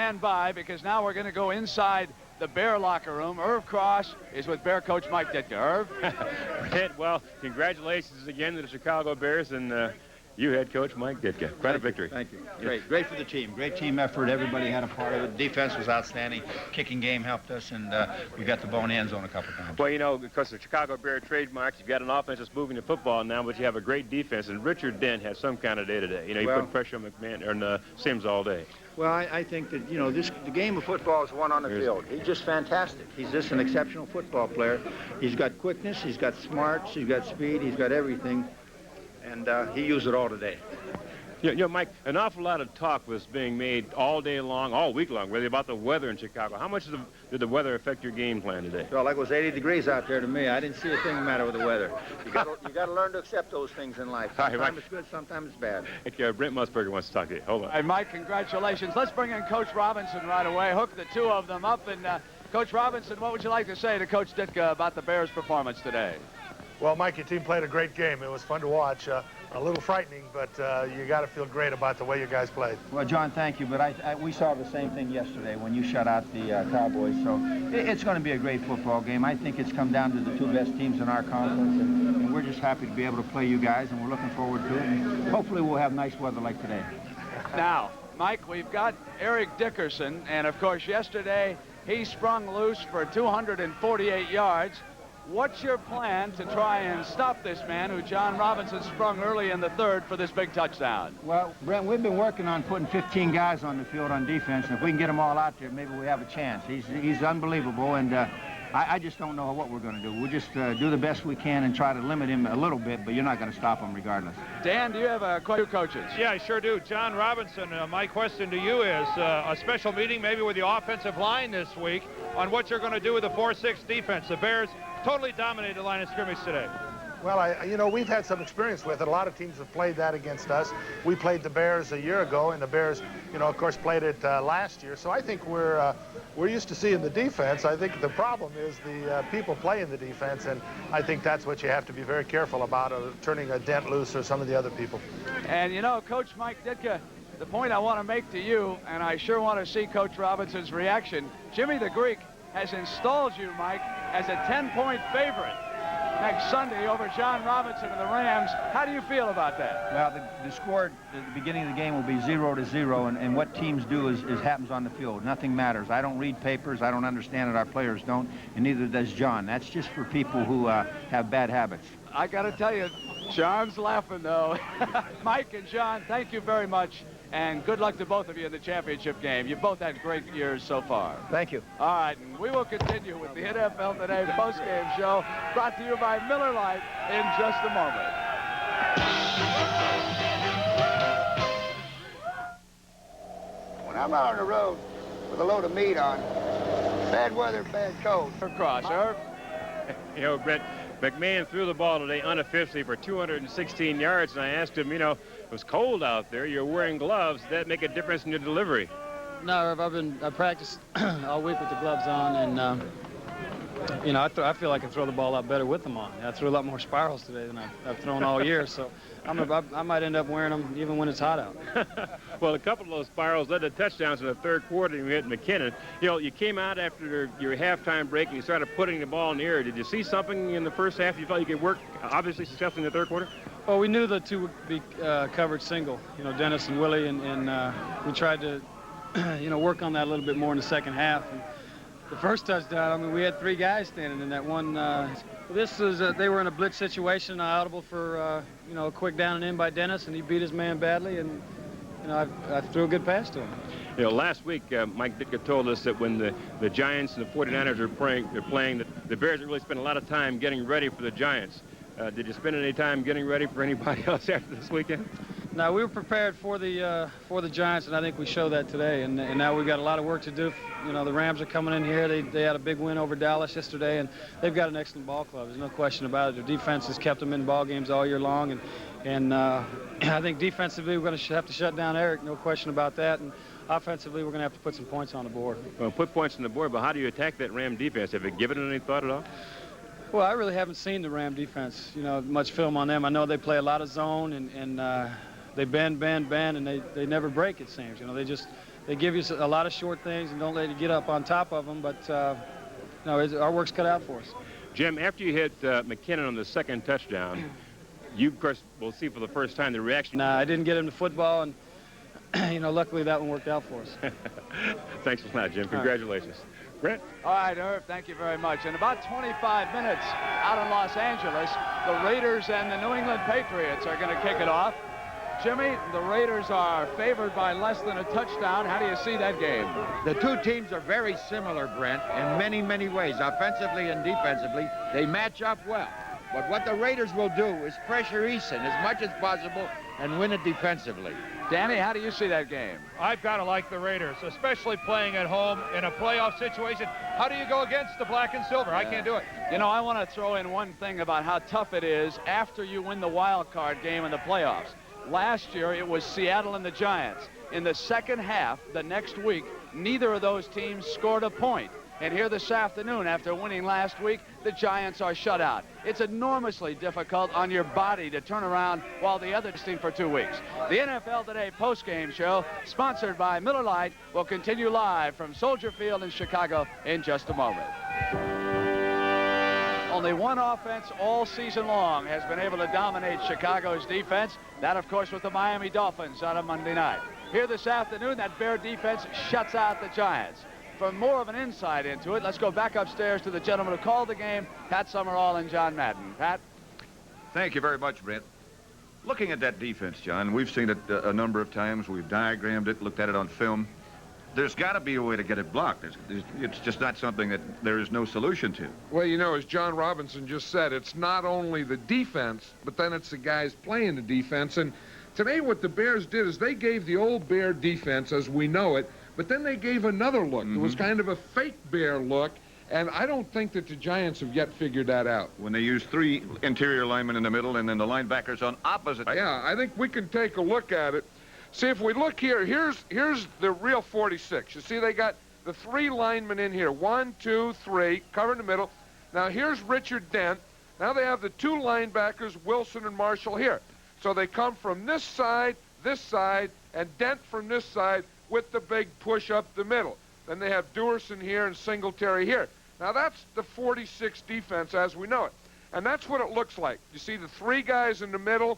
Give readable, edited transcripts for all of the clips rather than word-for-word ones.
Stand by, because now we're going to go inside the Bear locker room. Irv Cross is with Bear coach Mike Ditka. Irv? Brent, well, congratulations again to the Chicago Bears and you, head coach Mike Ditka. Quite a victory. Thank you. Great for the team. Great team effort. Everybody had a part of it. Defense was outstanding. Kicking game helped us, and we got the ball in the end zone a couple times. Well, you know, because the Chicago Bear trademarks, you've got an offense that's moving the football now, but you have a great defense, and Richard Dent has some kind of day today. You know, he put pressure on McMahon and Sims all day. Well, I think that, you know, the game of football is won on the field. He's just fantastic. He's just an exceptional football player. He's got quickness, he's got smarts, he's got speed, he's got everything, and he used it all today. You know, Mike, an awful lot of talk was being made all day long, all week long, really, about the weather in Chicago. How much did the weather affect your game plan today? Well, like it was 80 degrees out there to me. I didn't see a thing the matter with the weather. You got to learn to accept those things in life. Sometimes it's good, sometimes it's bad. Okay, Brent Musburger wants to talk to you. Hold on. Hey, Mike, congratulations. Let's bring in Coach Robinson right away. Hook the two of them up. And Coach Robinson, what would you like to say to Coach Ditka about the Bears' performance today? Well, Mike, your team played a great game. It was fun to watch. A little frightening, but you got to feel great about the way you guys played. Well, John, thank you. But we saw the same thing yesterday when you shut out the Cowboys. So it's going to be a great football game. I think it's come down to the two best teams in our conference, and we're just happy to be able to play you guys, and we're looking forward to it. And hopefully we'll have nice weather like today. Now, Mike, we've got Eric Dickerson, and of course yesterday he sprung loose for 248 yards. What's your plan to try and stop this man who John Robinson sprung early in the third for this big touchdown? Well, Brent, we've been working on putting 15 guys on the field on defense, and if we can get them all out there, maybe we have a chance. He's unbelievable, and I just don't know what we're going to do. We'll just do the best we can and try to limit him a little bit, but you're not going to stop him regardless. Dan, do you have a question, coaches? Yeah, I sure do. John Robinson, my question to you is a special meeting maybe with the offensive line this week on what you're going to do with the 4-6 defense. The Bears totally dominated the line of scrimmage today. Well, you know, we've had some experience with it. A lot of teams have played that against us. We played the Bears a year ago, and the Bears, you know, of course, played it last year. So I think we're used to seeing the defense. I think the problem is the people playing the defense, and I think that's what you have to be very careful about, turning a Dent loose or some of the other people. And, you know, Coach Mike Ditka, the point I want to make to you, and I sure want to see Coach Robinson's reaction, Jimmy the Greek has installed you, Mike, as a 10-point favorite next Sunday over John Robinson and the Rams. How do you feel about that? Well, the score at the beginning of the game will be 0-0, and what teams do is happens on the field. Nothing matters. I don't read papers. I don't understand it. Our players don't, and neither does John. That's just for people who have bad habits. I got to tell you, John's laughing, though. Mike and John, thank you very much. And good luck to both of you in the championship game. You've both had great years so far. Thank you. All right, and we will continue with the NFL Today postgame show brought to you by Miller Lite in just a moment. When I'm out on the road with a load of meat on, bad weather, bad cold. Cross, Irv. You know, Brent, McMahon threw the ball today unofficially for 216 yards, and I asked him, you know, it was cold out there. You're wearing gloves. Did that make a difference in your delivery? No, Irv, I practiced all week with the gloves on, and you know, I feel I can throw the ball out better with them on. I threw a lot more spirals today than I've thrown all year, so I might end up wearing them even when it's hot out. Well, a couple of those spirals led to touchdowns in the third quarter. You hit McKinnon. You know, you came out after your halftime break and you started putting the ball in the air. Did you see something in the first half you felt you could work obviously successfully in the third quarter? Well, we knew the two would be covered single, you know, Dennis and Willie, and we tried to, you know, work on that a little bit more in the second half. And the first touchdown, I mean, we had three guys standing in that one. This was, they were in a blitz situation, audible for, you know, a quick down and in by Dennis, and he beat his man badly, and, you know, I threw a good pass to him. You know, last week, Mike Ditka told us that when the Giants and the 49ers are playing, the Bears really spent a lot of time getting ready for the Giants. Did you spend any time getting ready for anybody else after this weekend? No, we were prepared for the Giants, and I think we showed that today. And now we've got a lot of work to do. You know, the Rams are coming in here. They had a big win over Dallas yesterday, and they've got an excellent ball club. There's no question about it. Their defense has kept them in ball games all year long, and I think defensively we're going to have to shut down Eric. No question about that. And offensively, we're going to have to put some points on the board. Well, put points on the board, but how do you attack that Ram defense? Have you given it any thought at all? Well, I really haven't seen the Ram defense, you know, much film on them. I know they play a lot of zone, and they bend, and they never break, it seems. You know, they they give you a lot of short things and don't let you get up on top of them. But no, our work's cut out for us. Jim, after you hit McKinnon on the second touchdown, you, of course, will see for the first time the reaction. Nah, I didn't get him to football, and luckily that one worked out for us. Thanks a lot, Jim. Congratulations. Brent? All right, Irv, thank you very much. In about 25 minutes out in Los Angeles, the Raiders and the New England Patriots are going to kick it off. Jimmy, the Raiders are favored by less than a touchdown. How do you see that game? The two teams are very similar, Brent, in many, many ways. Offensively and defensively, they match up well. But what the Raiders will do is pressure Eason as much as possible and win it defensively. Danny, how do you see that game? I've got to like the Raiders, especially playing at home in a playoff situation. How do you go against the black and silver? I can't do it. I want to throw in one thing about how tough it is after you win the wild card game in the playoffs. Last year, it was Seattle and the Giants. In the second half, the next week, neither of those teams scored a point. And here this afternoon, after winning last week, the Giants are shut out. It's enormously difficult on your body to turn around while the other team for 2 weeks. The NFL Today postgame show, sponsored by Miller Lite, will continue live from Soldier Field in Chicago in just a moment. Only one offense all season long has been able to dominate Chicago's defense. That, of course, was the Miami Dolphins on a Monday night. Here this afternoon, that Bear defense shuts out the Giants. For more of an insight into it, let's go back upstairs to the gentleman who called the game, Pat Summerall and John Madden. Pat? Thank you very much, Brent. Looking at that defense, John, we've seen it a number of times. We've diagrammed it, looked at it on film. There's got to be a way to get it blocked. It's just not something that there is no solution to. Well, as John Robinson just said, it's not only the defense, but then it's the guys playing the defense. And today what the Bears did is they gave the old Bear defense as we know it, but then they gave another look. It was kind of a fake Bear look, and I don't think that the Giants have yet figured that out. When they use 3 interior linemen in the middle and then the linebackers on opposite. Yeah, I think we can take a look at it. See, if we look here, here's the real 46. You see, they got the 3 linemen in here. 1, 2, 3, cover in the middle. Now, here's Richard Dent. Now they have the 2 linebackers, Wilson and Marshall, here. So they come from this side, and Dent from this side with the big push up the middle. Then they have Dewerson here and Singletary here. Now, that's the 46 defense as we know it. And that's what it looks like. You see the 3 guys in the middle,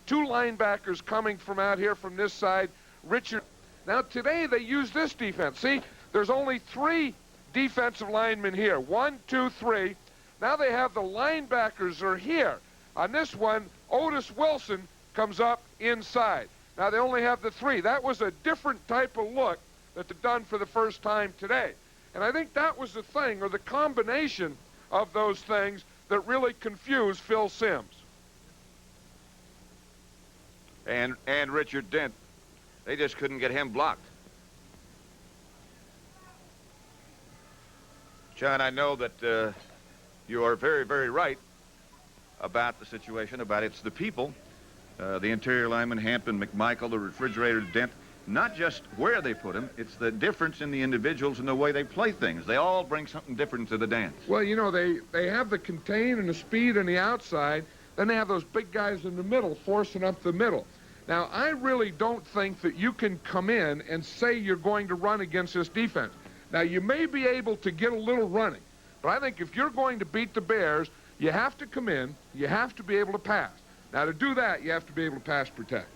2 linebackers coming from out here from this side, Richard. Now, today they use this defense. See, there's only 3 defensive linemen here. 1, 2, 3. Now they have the linebackers are here. On this one, Otis Wilson comes up inside. Now they only have the 3. That was a different type of look that they've done for the first time today. And I think that was the thing, or the combination of those things, that really confused Phil Simms. And Richard Dent, they just couldn't get him blocked. John, I know that you are very, very right about the situation, about it's the people, the interior lineman, Hampton, McMichael, the refrigerator, Dent, not just where they put him, it's the difference in the individuals and the way they play things. They all bring something different to the dance. Well, they have the contain and the speed on the outside, then they have those big guys in the middle forcing up the middle. Now, I really don't think that you can come in and say you're going to run against this defense. Now, you may be able to get a little running, but I think if you're going to beat the Bears, you have to come in, you have to be able to pass. Now, to do that, you have to be able to pass protect.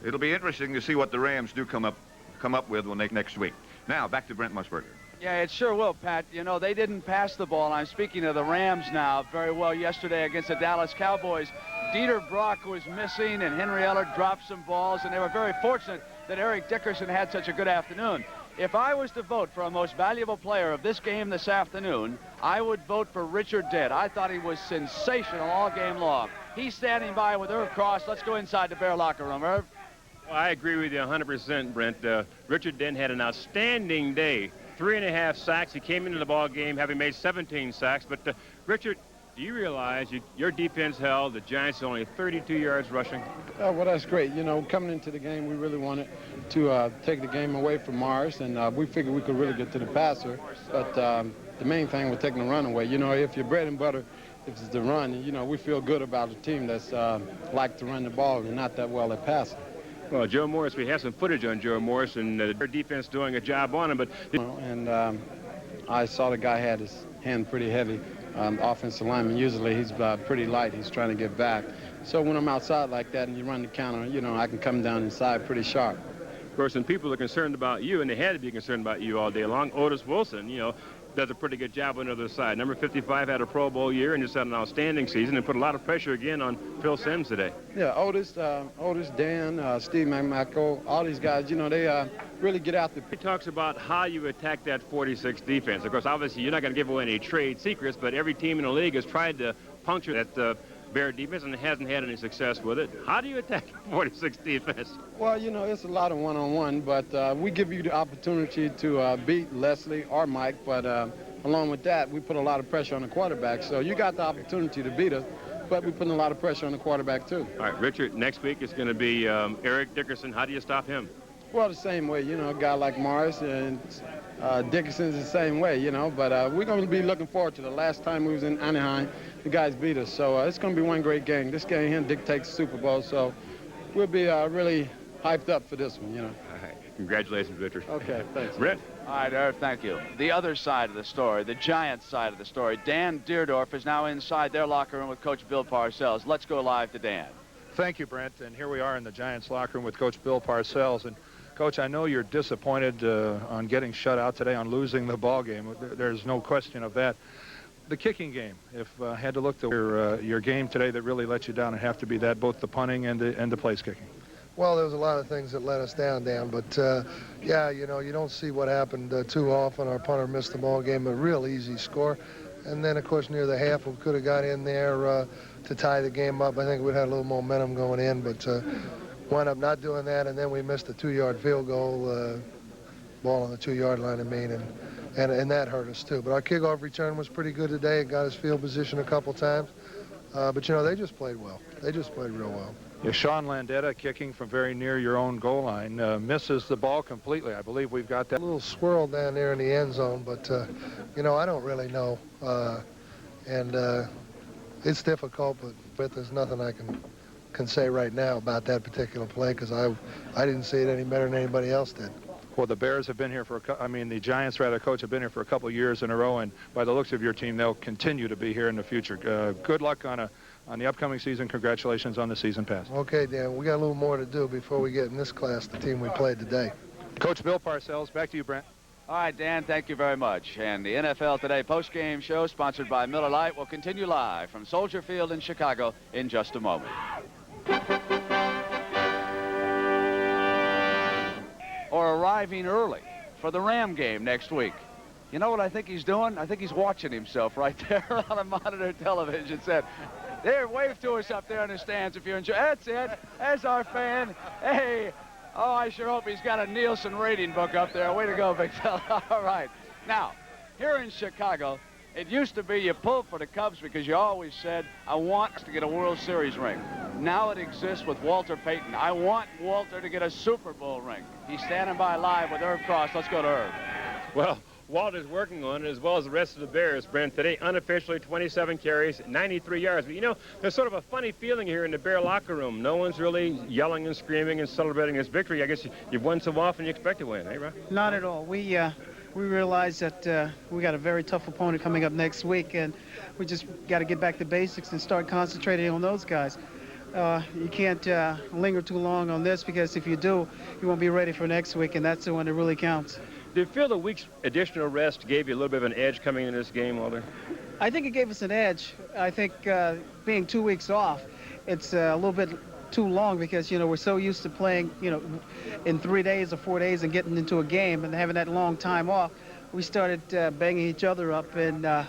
It'll be interesting to see what the Rams do come up with when next week. Now, back to Brent Musburger. Yeah, it sure will, Pat. They didn't pass the ball. I'm speaking of the Rams now very well yesterday against the Dallas Cowboys. Dieter Brock was missing, and Henry Eller dropped some balls, and they were very fortunate that Eric Dickerson had such a good afternoon. If I was to vote for a most valuable player of this game this afternoon, I would vote for Richard Dent. I thought he was sensational all game long. He's standing by with Irv Cross. Let's go inside the Bear locker room. Irv? Well, I agree with you 100%, Brent. Richard Dent had an outstanding day. 3.5 sacks. He came into the ball game having made 17 sacks. But, Richard, do you realize your defense held the Giants only 32 yards rushing? Oh, well, that's great. Coming into the game, we really wanted to take the game away from Mars, and we figured we could really get to the passer. But the main thing was taking the run away. If your bread and butter, if it's the run, we feel good about a team that's like to run the ball and not that well at passing. Well, Joe Morris, we have some footage on Joe Morris, and their defense doing a job on him. But I saw the guy had his hand pretty heavy. Offensive lineman, usually he's pretty light. He's trying to get back. So when I'm outside like that and you run the counter, you know, I can come down inside pretty sharp. Of course, and people are concerned about you, and they had to be concerned about you all day long. Otis Wilson, you know, does a pretty good job on the other side. Number 55 had a Pro Bowl year and just had an outstanding season and put a lot of pressure again on Phil Simms today. Yeah, Otis, Dan, Steve McMahon, all these guys, you know, they really get out there. He talks about how you attack that 46 defense. Of course, obviously, you're not going to give away any trade secrets, but every team in the league has tried to puncture that Bear defense and hasn't had any success with it. How do you attack 46 defense? Well, you know, it's a lot of one-on-one, but we give you the opportunity to beat Leslie or Mike, but along with that, we put a lot of pressure on the quarterback. So you got the opportunity to beat us, but we're putting a lot of pressure on the quarterback, too. All right, Richard, next week is going to be Eric Dickerson. How do you stop him? Well, the same way, you know, a guy like Morris and Dickerson's the same way, you know, but we're going to be looking forward to the last time we was in Anaheim. The guys beat us, so it's going to be one great game. This game here dictates the Super Bowl, so we'll be really hyped up for this one, you know. All right. Congratulations, Richard. Okay, thanks. Brett? All right, Eric, thank you. The other side of the story, the Giants side of the story, Dan Deerdorf is now inside their locker room with Coach Bill Parcells. Let's go live to Dan. Thank you, Brent. And here we are in the Giants locker room with Coach Bill Parcells. And Coach, I know you're disappointed on getting shut out today, on losing the ball game. There's no question of that. The kicking game, if I had to look to your game today that really let you down, it'd have to be that, both the punting and the place kicking. Well, there was a lot of things that let us down, Dan, but yeah, you know, you don't see what happened too often. Our punter missed the ball game, a real easy score. And then, of course, near the half, we could have got in there to tie the game up. I think we'd had a little momentum going in, but wound up not doing that, and then we missed a 2-yard field goal, ball on the 2-yard line, I mean, and that hurt us too. But our kickoff return was pretty good today. It got us field position a couple times. But, you know, they just played well. They just played real well. Yeah, Sean Landetta, kicking from very near your own goal line, misses the ball completely. I believe we've got that. A little swirl down there in the end zone, but, you know, I don't really know. It's difficult, but there's nothing I can say right now about that particular play because I didn't see it any better than anybody else did. Well, the Bears have been here for the Giants, rather, coach, have been here for a couple of years in a row, and by the looks of your team, they'll continue to be here in the future. Good luck on the upcoming season. Congratulations on the season pass. Okay, Dan, we got a little more to do before we get in this class, the team we played today. Coach Bill Parcells, back to you, Brent. All right, Dan, thank you very much. And the NFL Today post-game show, sponsored by Miller Lite, will continue live from Soldier Field in Chicago in just a moment. Or arriving early for the Ram game next week. You know what I think he's doing? I think he's watching himself right there on a monitor television set. There, wave to us up there in the stands if you're enjoying. That's it. That's our fan. Hey. Oh, I sure hope he's got a Nielsen rating book up there. Way to go, big fella. All right. Now, here in Chicago, it used to be you pull for the Cubs because you always said, I want to get a World Series ring. Now it exists with Walter Payton. I want Walter to get a Super Bowl ring. He's standing by live with Herb Cross. Let's go to Herb. Well, Walter's working on it as well as the rest of the Bears, Brent. Today, unofficially, 27 carries, 93 yards. But, you know, there's sort of a funny feeling here in the Bear locker room. No one's really yelling and screaming and celebrating this victory. I guess you've won so often you expect to win, eh, Rob? Not at all. We realize that we got a very tough opponent coming up next week, and we just got to get back to basics and start concentrating on those guys. You can't linger too long on this because if you do, you won't be ready for next week, and that's the one that really counts. Do you feel the week's additional rest gave you a little bit of an edge coming in this game, Walter? I think it gave us an edge. I think being 2 weeks off, it's a little bit too long because, you know, we're so used to playing, you know, in 3 days or 4 days and getting into a game and having that long time off. We started banging each other up, and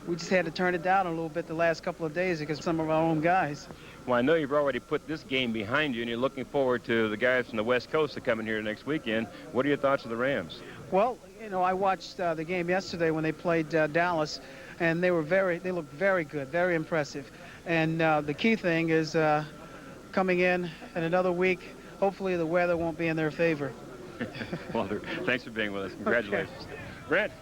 we just had to turn it down a little bit the last couple of days because some of our own guys. Well, I know you've already put this game behind you, and you're looking forward to the guys from the West Coast that come in here next weekend. What are your thoughts of the Rams? Well, you know, I watched the game yesterday when they played Dallas, and they looked very good, very impressive. And the key thing is coming in another week, hopefully the weather won't be in their favor. Walter, thanks for being with us. Congratulations. Okay. Brent.